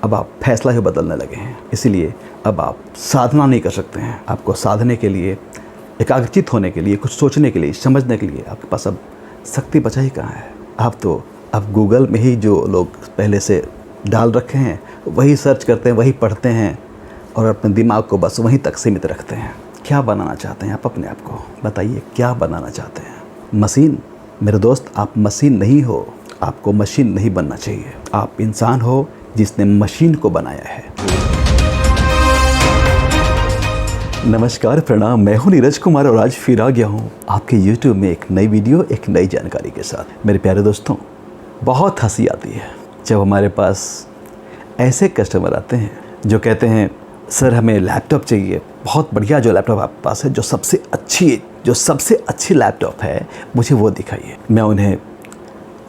अब आप फैसला ही बदलने लगे हैं। इसीलिए अब आप साधना नहीं कर सकते हैं। आपको साधने के लिए, एकाग्रचित होने के लिए, कुछ सोचने के लिए, समझने के लिए आपके पास अब शक्ति बचा ही कहाँ है। आप तो अब गूगल में ही जो लोग पहले से डाल रखे हैं वही सर्च करते हैं, वही पढ़ते हैं और अपने दिमाग को बस वहीं तक सीमित रखते हैं। क्या बनाना चाहते हैं आप अपने आप को? बताइए, क्या बनाना चाहते हैं? मशीन? मेरे दोस्त, आप मशीन नहीं हो। आपको मशीन नहीं बनना चाहिए। आप इंसान हो जिसने मशीन को बनाया है। नमस्कार, प्रणाम। मैं हूं नीरज कुमार और आज फिर आ गया हूं आपके YouTube में एक नई वीडियो, एक नई जानकारी के साथ। मेरे प्यारे दोस्तों, बहुत हंसी आती है जब हमारे पास ऐसे कस्टमर आते हैं जो कहते हैं सर हमें लैपटॉप चाहिए, बहुत बढ़िया जो लैपटॉप आपके पास है, जो सबसे अच्छी लैपटॉप है, मुझे वो दिखाइए। मैं उन्हें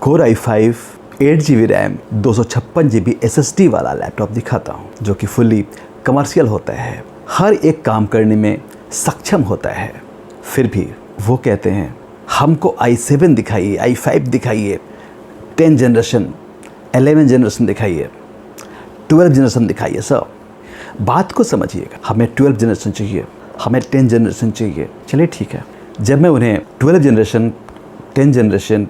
Core i5 8GB RAM 256GB SSD वाला लैपटॉप दिखाता हूँ जो कि फुल्ली कमर्शियल होता है, हर एक काम करने में सक्षम होता है। फिर भी वो कहते हैं हमको i7 दिखाइए, i5 दिखाइए, 10 जनरेशन, 11 जनरेशन दिखाइए, 12 जनरेशन दिखाइए। सर बात को समझिएगा, हमें 12 जनरेशन चाहिए, हमें 10 जनरेशन चाहिए। चलिए ठीक है, जब मैं उन्हें 12 जनरेशन, 10 जनरेशन,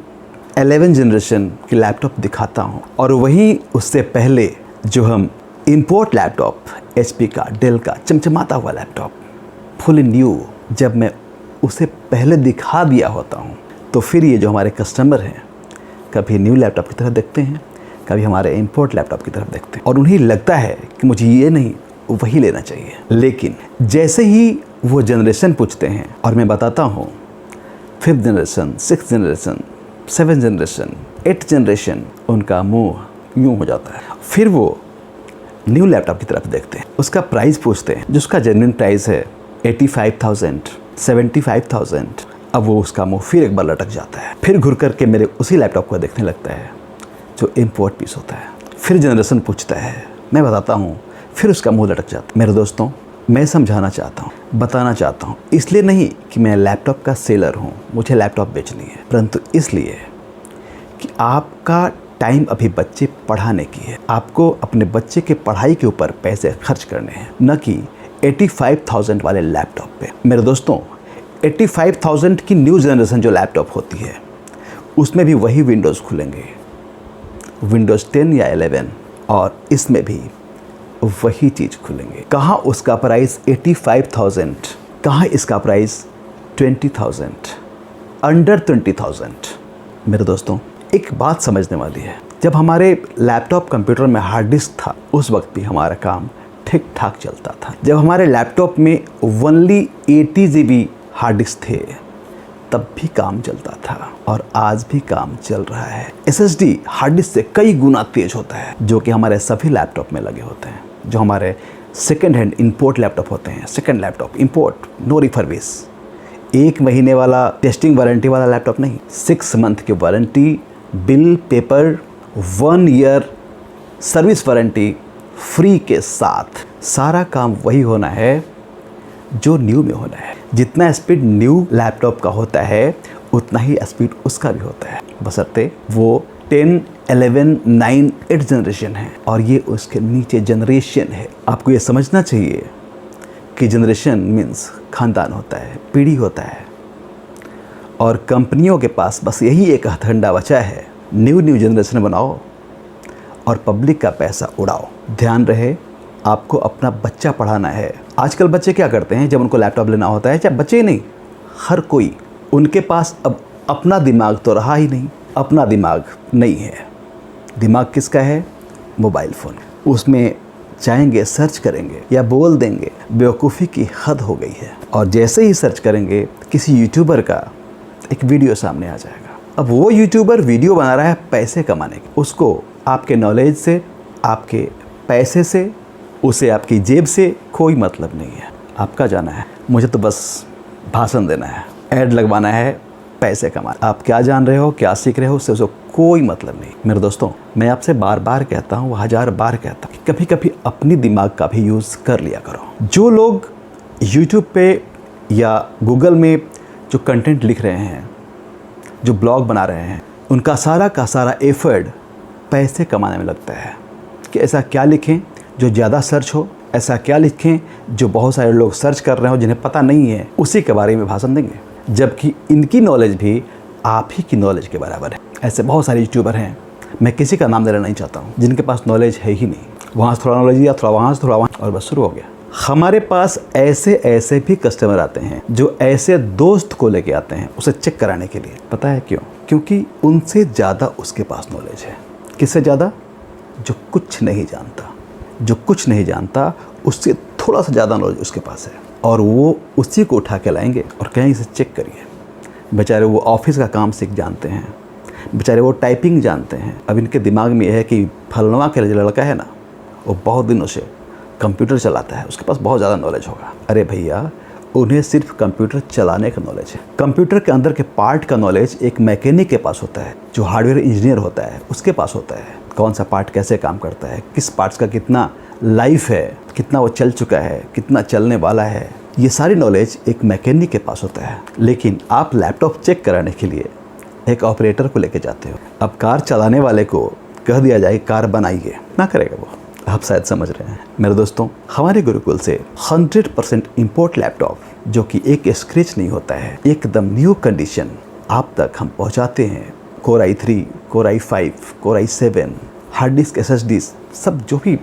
11 जनरेशन की लैपटॉप दिखाता हूँ और वहीं उससे पहले जो हम इंपोर्ट लैपटॉप HP का, डेल का चमचमाता हुआ लैपटॉप फुल न्यू जब मैं उसे पहले दिखा दिया होता हूँ, तो फिर ये जो हमारे कस्टमर हैं कभी न्यू लैपटॉप की तरफ देखते हैं, कभी हमारे इंपोर्ट लैपटॉप की तरफ देखते हैं और उन्हें लगता है कि मुझे ये नहीं वही लेना चाहिए। लेकिन जैसे ही वो जनरेशन पूछते हैं और मैं बताता हूँ 5th generation, 6th generation, 7th generation, 8th generation, उनका मुंह यूँ हो जाता है। फिर वो न्यू लैपटॉप की तरफ देखते हैं, उसका प्राइस पूछते हैं, जिसका जेन्युइन प्राइस है 85,000, 75,000। अब वो उसका मुंह फिर एक बार लटक जाता है, फिर घुर करके मेरे उसी लैपटॉप को देखने लगता है जो इंपोर्ट पीस होता है। फिर जनरेशन पूछता है, मैं बताता हूँ, फिर उसका मुंह लटक जाता है। मेरे दोस्तों, मैं समझाना चाहता हूँ, बताना चाहता हूँ, इसलिए नहीं कि मैं लैपटॉप का सेलर हूँ, मुझे लैपटॉप बेचनी है, परंतु इसलिए कि आपका टाइम अभी बच्चे पढ़ाने की है। आपको अपने बच्चे के पढ़ाई के ऊपर पैसे खर्च करने हैं, न कि 85,000 वाले लैपटॉप पे। मेरे दोस्तों, 85,000 की न्यू जनरेशन जो लैपटॉप होती है उसमें भी वही विंडोज़ खुलेंगे, विंडोज़ 10 या 11, और इसमें भी वही चीज़ खुलेंगे। कहाँ उसका प्राइस 85,000, कहाँ इसका प्राइस 20,000, अंडर 20,000। मेरे दोस्तों, एक बात समझने वाली है, जब हमारे लैपटॉप कंप्यूटर में हार्ड डिस्क था उस वक्त भी हमारा काम ठीक ठाक चलता था। जब हमारे लैपटॉप में ओनली 80GB हार्ड डिस्क थे तब भी काम चलता था और आज भी काम चल रहा है। SSD हार्ड डिस्क से कई गुना तेज होता है, जो कि हमारे सभी लैपटॉप में लगे होते हैं। जो हमारे सेकेंड हैंड इंपोर्ट लैपटॉप होते हैं, second laptop import, no refurbish, 1 महीने वाला टेस्टिंग वारंटी वाला लैपटॉप नहीं, 6 मंथ की warranty, bill paper, 1 year service warranty free के साथ। सारा काम वही होना है जो न्यू में होना है। जितना स्पीड न्यू लैपटॉप का होता है उतना ही स्पीड उसका भी होता है, बशर्ते वो 10, 11, 9, 8 जनरेशन है और ये उसके नीचे जनरेशन है। आपको ये समझना चाहिए कि जनरेशन मीन्स खानदान होता है, पीढ़ी होता है, और कंपनियों के पास बस यही एक हथकंडा बचा है, न्यू जनरेशन बनाओ और पब्लिक का पैसा उड़ाओ। ध्यान रहे, आपको अपना बच्चा पढ़ाना है। आजकल बच्चे क्या करते हैं, जब उनको लैपटॉप लेना होता है, चाहे बच्चे ही नहीं, हर कोई, उनके पास अब अपना दिमाग तो रहा ही नहीं, अपना दिमाग नहीं है। दिमाग किसका है? Mobile phone. उसमें चाहेंगे सर्च करेंगे या बोल देंगे, बेवकूफ़ी की हद हो गई है। और जैसे ही सर्च करेंगे किसी यूट्यूबर का एक वीडियो सामने आ जाएगा। अब वो यूट्यूबर वीडियो बना रहा है पैसे कमाने के, उसको आपके नॉलेज से, आपके पैसे से, उसे आपकी जेब से कोई मतलब नहीं है। आपका जाना है, मुझे तो बस भाषण देना है, ऐड लगवाना है, पैसे कमाना। आप क्या जान रहे हो, क्या सीख रहे हो, उससे कोई मतलब नहीं। मेरे दोस्तों, मैं आपसे बार बार कहता हूँ, 1000 बार कहता हूँ कि कभी कभी अपनी दिमाग का भी यूज़ कर लिया करो। जो लोग यूट्यूब पे या गूगल में जो कंटेंट लिख रहे हैं, जो ब्लॉग बना रहे हैं, उनका सारा का सारा एफर्ट पैसे कमाने में लगता है। कि ऐसा क्या लिखें जो ज़्यादा सर्च हो, ऐसा क्या लिखें जो बहुत सारे लोग सर्च कर रहे हो जिन्हें पता नहीं है, उसी के बारे में भाषण देंगे। जबकि इनकी नॉलेज भी आप ही की नॉलेज के बराबर है। ऐसे बहुत सारे यूट्यूबर हैं, मैं किसी का नाम लेना नहीं चाहता हूँ, जिनके पास नॉलेज है ही नहीं। वहाँ से थोड़ा नॉलेज लिया, थोड़ा वहाँ से, थोड़ा वहाँ, और बस शुरू हो गया। हमारे पास ऐसे भी कस्टमर आते हैं जो ऐसे दोस्त को लेके आते हैं उसे चेक कराने के लिए। पता है क्यों? क्योंकि उनसे ज़्यादा उसके पास नॉलेज है। किससे ज़्यादा? जो कुछ नहीं जानता। जो कुछ नहीं जानता उससे थोड़ा सा ज़्यादा नॉलेज उसके पास है, और वो उसी को उठा के लाएंगे और कहेंगे इसे चेक करिए। बेचारे वो ऑफिस का काम सीख जानते हैं, बेचारे वो टाइपिंग जानते हैं। अब इनके दिमाग में यह है कि फलनवा के जो लड़का है ना, वो बहुत दिनों से कंप्यूटर चलाता है, उसके पास बहुत ज़्यादा नॉलेज होगा। अरे भैया, उन्हें सिर्फ कंप्यूटर चलाने का नॉलेज है। कंप्यूटर के अंदर के पार्ट का नॉलेज एक मैकेनिक के पास होता है, जो हार्डवेयर इंजीनियर होता है उसके पास होता है। कौन सा पार्ट कैसे काम करता है, किस पार्ट्स का कितना लाइफ है, कितना वो चल चुका है, कितना चलने वाला है, ये सारी नॉलेज एक मैकेनिक के पास होता है। लेकिन आप लैपटॉप चेक कराने के लिए एक ऑपरेटर को लेके जाते हो। अब कार चलाने वाले को कह दिया जाए कार बनाइए, ना करेगा वो। आप शायद समझ रहे हैं। मेरे दोस्तों, हमारे गुरुकुल से 100% इम्पोर्ट लैपटॉप, जो कि एक स्क्रैच नहीं होता है, एकदम न्यू कंडीशन आप तक हम पहुंचाते हैं। Core i3, Core i5, Core i7, hard disk, SSD, सब जो भी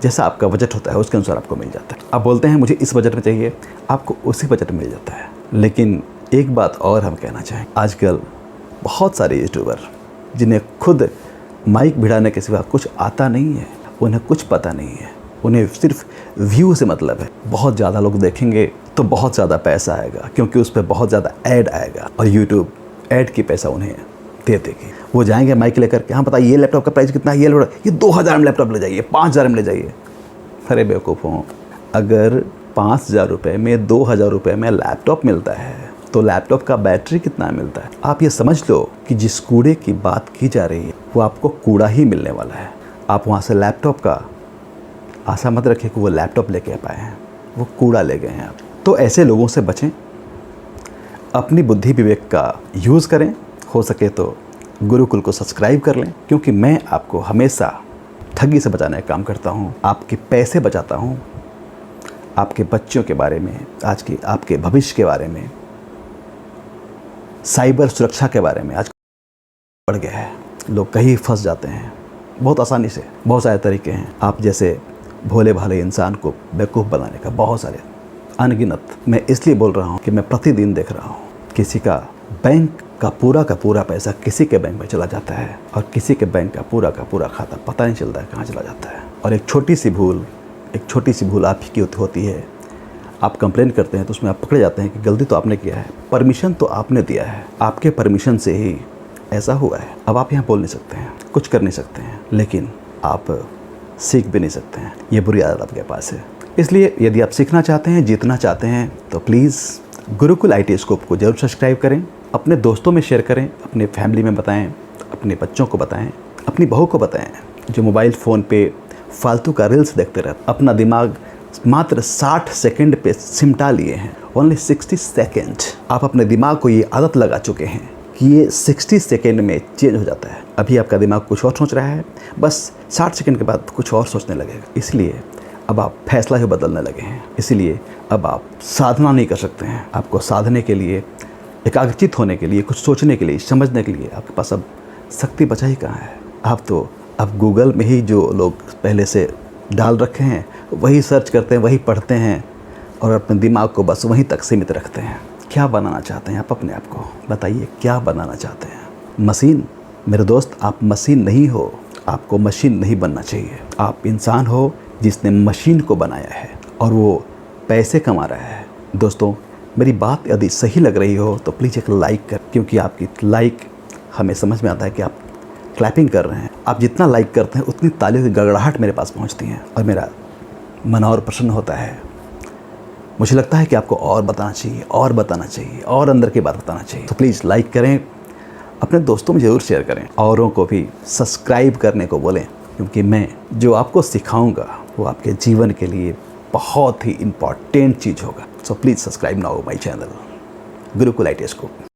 जैसा आपका बजट होता है उसके अनुसार आपको मिल जाता है। आप बोलते हैं मुझे इस बजट में चाहिए, आपको उसी बजट में मिल जाता है। लेकिन एक बात और हम कहना चाहें, आजकल बहुत सारे यूट्यूबर जिन्हें खुद माइक भिड़ाने के सिवा कुछ आता नहीं है, उन्हें कुछ पता नहीं है, उन्हें सिर्फ व्यू से मतलब है। बहुत ज़्यादा लोग देखेंगे तो बहुत ज़्यादा पैसा आएगा, क्योंकि उस पर बहुत ज़्यादा ऐड आएगा और यूट्यूब ऐड की पैसा उन्हें दे देगी। वो जाएंगे माइक लेकर के, हाँ बताइए ये लैपटॉप का प्राइस कितना है, ये 2000 में लैपटॉप ले जाइए, 5000 में ले जाइए। अरे बेवकूफ़ों, अगर 5000 रुपये में 2000 रुपये में लैपटॉप मिलता है तो लैपटॉप का बैटरी कितना मिलता है? आप ये समझ लो कि जिस कूड़े की बात की जा रही है वो आपको कूड़ा ही मिलने वाला है। आप वहाँ से लैपटॉप का आशा मत रखिए कि वो लैपटॉप लेके आ पाए हैं, वो कूड़ा ले गए हैं आप। तो ऐसे लोगों से बचें, अपनी बुद्धि विवेक का यूज़ करें। हो सके तो गुरुकुल को सब्सक्राइब कर लें, क्योंकि मैं आपको हमेशा ठगी से बचाने का काम करता हूँ, आपके पैसे बचाता हूँ, आपके बच्चों के बारे में, आज के आपके भविष्य के बारे में, साइबर सुरक्षा के बारे में आज बढ़ गया है। लोग कहीं फंस जाते हैं बहुत आसानी से। बहुत सारे तरीके हैं आप जैसे भोले भाले इंसान को बेवकूफ़ बनाने का, बहुत सारे अनगिनत। मैं इसलिए बोल रहा हूँ कि मैं प्रतिदिन देख रहा हूँ किसी का बैंक का पूरा पैसा किसी के बैंक में चला जाता है, और किसी के बैंक का पूरा खाता पता नहीं चलता है कहाँ चला जाता है। और एक छोटी सी भूल आप ही की होती है। आप कंप्लेन करते हैं तो उसमें आप पकड़े जाते हैं कि गलती तो आपने किया है, परमिशन तो आपने दिया है, आपके परमिशन से ही ऐसा हुआ है। अब आप यहाँ बोल नहीं सकते हैं, कुछ कर नहीं सकते हैं, लेकिन आप सीख भी नहीं सकते हैं। ये बुरी आदत आपके पास है। इसलिए यदि आप सीखना चाहते हैं, जीतना चाहते हैं, तो प्लीज़ गुरुकुल IT स्कोप को जरूर सब्सक्राइब करें, अपने दोस्तों में शेयर करें, अपने फैमिली में बताएं, अपने बच्चों को बताएं, अपनी बहू को बताएं जो मोबाइल फ़ोन पे फालतू का रील्स देखते रहते। अपना दिमाग मात्र 60 सेकंड पे सिमटा लिए हैं। Only 60 second. आप अपने दिमाग को ये आदत लगा चुके हैं कि ये 60 सेकंड में चेंज हो जाता है। अभी आपका दिमाग कुछ और सोच रहा है, बस 60 सेकंड के बाद कुछ और सोचने लगेगा। इसलिए अब आप फैसला ही बदलने लगे हैं। इसलिए अब आप साधना नहीं कर सकते हैं। आपको साधने के लिए, एकाग्रचित होने के लिए, कुछ सोचने के लिए, समझने के लिए आपके पास अब शक्ति बचा ही कहाँ है। आप तो अब गूगल में ही जो लोग पहले से डाल रखे हैं वही सर्च करते हैं, वही पढ़ते हैं और अपने दिमाग को बस वहीं तक सीमित रखते हैं। क्या बनाना चाहते हैं आप अपने आप को? बताइए क्या बनाना चाहते हैं? मशीन? मेरे दोस्त, आप मशीन नहीं हो, आपको मशीन नहीं बनना चाहिए। आप इंसान हो जिसने मशीन को बनाया है और वो पैसे कमा रहा है। दोस्तों, मेरी बात यदि सही लग रही हो तो प्लीज़ एक लाइक कर, क्योंकि आपकी लाइक हमें समझ में आता है कि आप क्लैपिंग कर रहे हैं। आप जितना लाइक करते हैं उतनी तालियों की गड़गड़ाहट मेरे पास पहुंचती हैं और मेरा मन और प्रसन्न होता है। मुझे लगता है कि आपको और बताना चाहिए, और बताना चाहिए, और अंदर की बात बताना चाहिए। तो प्लीज़ लाइक करें, अपने दोस्तों में ज़रूर शेयर करें, औरों को भी सब्सक्राइब करने को बोलें, क्योंकि मैं जो आपको सिखाऊंगा वो आपके जीवन के लिए बहुत ही इम्पॉर्टेंट चीज़ होगा। So please subscribe now my channel Gurukul IT scope.